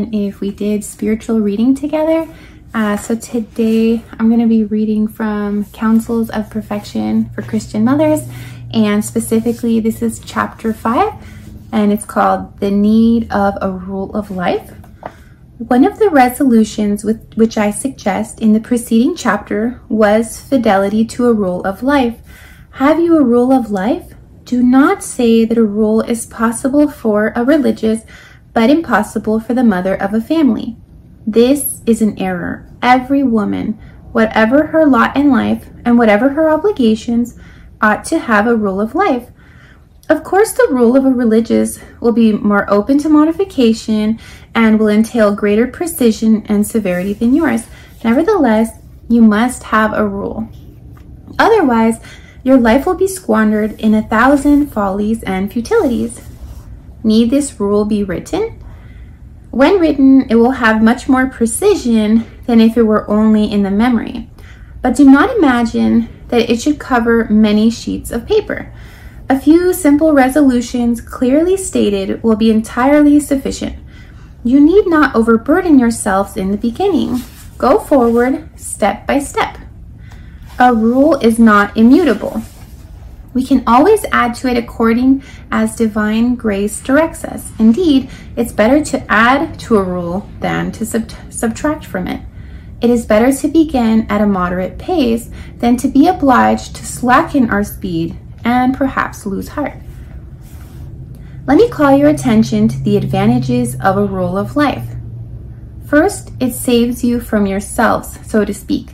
fun if we did spiritual reading together. So today I'm going to be reading from Counsels of Perfection for Christian Mothers, and specifically this is chapter 5, and it's called The Need of a Rule of Life. One of the resolutions which I suggest in the preceding chapter was fidelity to a rule of life. Have you a rule of life? Do not say that a rule is possible for a religious, but impossible for the mother of a family. This is an error. Every woman, whatever her lot in life and whatever her obligations, ought to have a rule of life. Of course, the rule of a religious will be more open to modification and will entail greater precision and severity than yours. Nevertheless, you must have a rule. Otherwise, your life will be squandered in 1,000 follies and futilities. Need this rule be written? When written, it will have much more precision than if it were only in the memory. But do not imagine that it should cover many sheets of paper. A few simple resolutions clearly stated will be entirely sufficient. You need not overburden yourselves in the beginning. Go forward step by step. A rule is not immutable. We can always add to it according as divine grace directs us. Indeed, it's better to add to a rule than to subtract from it. It is better to begin at a moderate pace than to be obliged to slacken our speed and perhaps lose heart. Let me call your attention to the advantages of a rule of life. First, it saves you from yourselves, so to speak,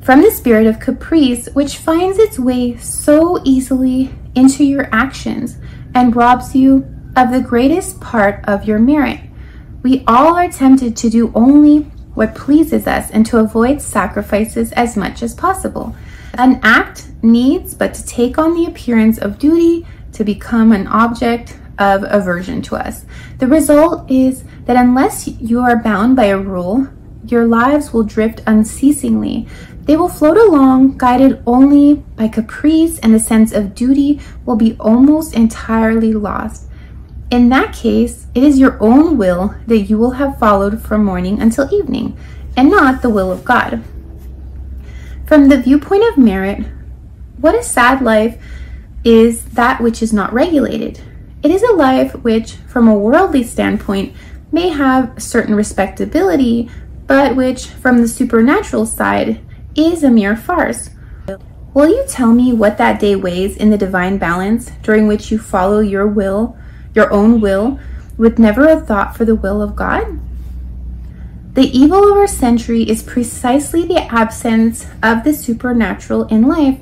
from the spirit of caprice, which finds its way so easily into your actions and robs you of the greatest part of your merit. We all are tempted to do only what pleases us and to avoid sacrifices as much as possible. An act needs but to take on the appearance of duty to become an object of aversion to us. The result is that unless you are bound by a rule, your lives will drift unceasingly. They will float along, guided only by caprice, and the sense of duty will be almost entirely lost. In that case, it is your own will that you will have followed from morning until evening, and not the will of God. From the viewpoint of merit, what a sad life is that which is not regulated. It is a life which, from a worldly standpoint, may have certain respectability, but which, from the supernatural side, is a mere farce. Will you tell me what that day weighs in the divine balance during which you follow your will, your own will, with never a thought for the will of God? The evil of our century is precisely the absence of the supernatural in life.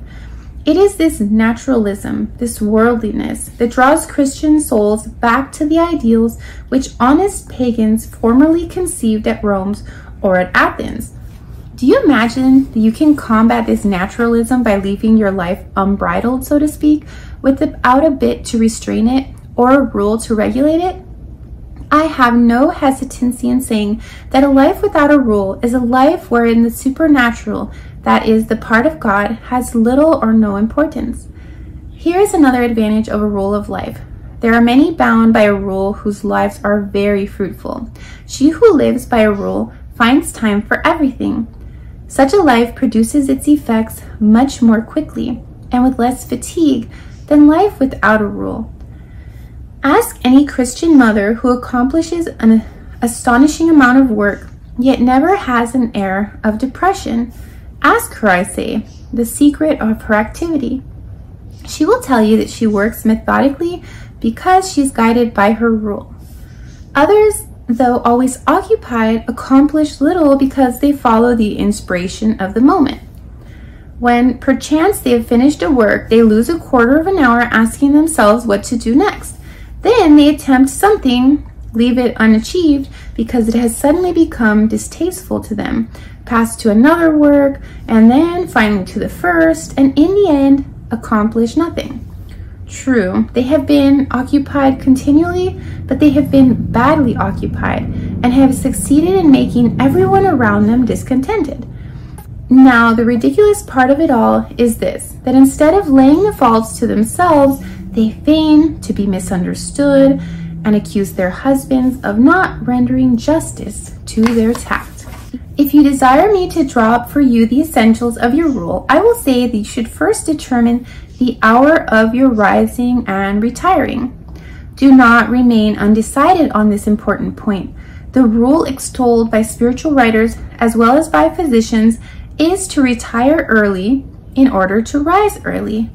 It is this naturalism, this worldliness, that draws Christian souls back to the ideals which honest pagans formerly conceived at Rome or at Athens. Do you imagine that you can combat this naturalism by leaving your life unbridled, so to speak, without a bit to restrain it or a rule to regulate it? I have no hesitancy in saying that a life without a rule is a life wherein the supernatural, that is, the part of God, has little or no importance. Here is another advantage of a rule of life. There are many bound by a rule whose lives are very fruitful. She who lives by a rule finds time for everything. Such a life produces its effects much more quickly and with less fatigue than life without a rule. Ask any Christian mother who accomplishes an astonishing amount of work, yet never has an air of depression. Ask her, I say, the secret of her activity. She will tell you that she works methodically because she's guided by her rule. Others, though always occupied, accomplish little because they follow the inspiration of the moment. When perchance they have finished a work, they lose a quarter of an hour asking themselves what to do next. Then they attempt something, leave it unachieved because it has suddenly become distasteful to them, pass to another work, and then finally to the first, and in the end, accomplish nothing. True, they have been occupied continually, but they have been badly occupied and have succeeded in making everyone around them discontented. Now, the ridiculous part of it all is this, that instead of laying the faults to themselves, they feign to be misunderstood and accuse their husbands of not rendering justice to their tact. If you desire me to draw up for you the essentials of your rule, I will say that you should first determine the hour of your rising and retiring. Do not remain undecided on this important point. The rule extolled by spiritual writers as well as by physicians is to retire early in order to rise early.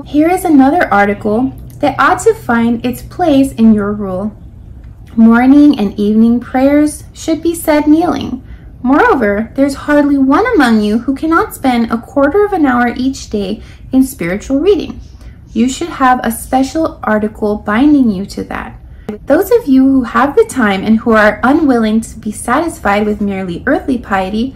Here is another article that ought to find its place in your rule. Morning and evening prayers should be said kneeling. Moreover, there's hardly one among you who cannot spend a quarter of an hour each day in spiritual reading. You should have a special article binding you to that. Those of you who have the time and who are unwilling to be satisfied with merely earthly piety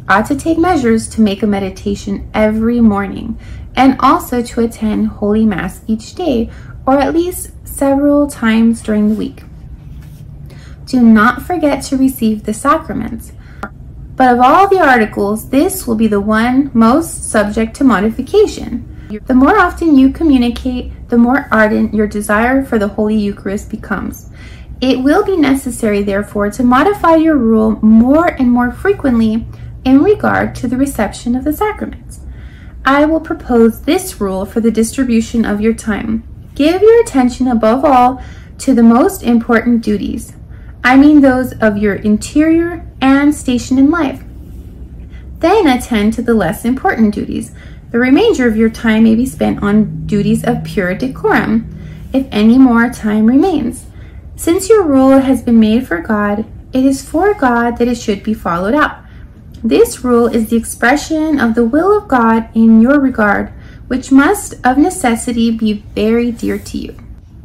ought to take measures to make a meditation every morning, and also to attend Holy Mass each day, or at least several times during the week. Do not forget to receive the sacraments. But of all the articles, this will be the one most subject to modification. The more often you communicate, the more ardent your desire for the Holy Eucharist becomes. It will be necessary, therefore, to modify your rule more and more frequently in regard to the reception of the sacraments. I will propose this rule for the distribution of your time. Give your attention above all to the most important duties. I mean those of your interior and station in life. Then attend to the less important duties. The remainder of your time may be spent on duties of pure decorum, if any more time remains. Since your rule has been made for God, it is for God that it should be followed out. This rule is the expression of the will of God in your regard, which must of necessity be very dear to you.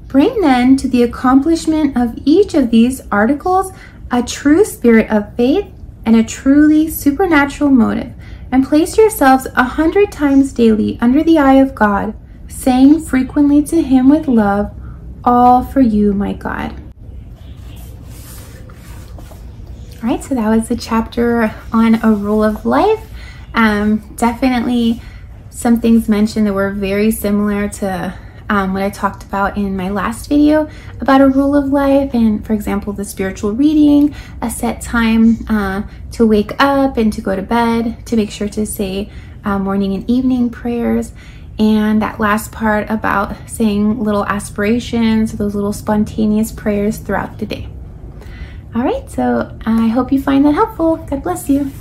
Bring then to the accomplishment of each of these articles a true spirit of faith and a truly supernatural motive, and place yourselves 100 times daily under the eye of God, saying frequently to him with love, all for you, my God. All right, so that was the chapter on a rule of life. Definitely some things mentioned that were very similar to what I talked about in my last video about a rule of life, and for example, the spiritual reading, a set time to wake up and to go to bed, to make sure to say morning and evening prayers, and that last part about saying little aspirations, those little spontaneous prayers throughout the day. All right, so I hope you find that helpful. God bless you.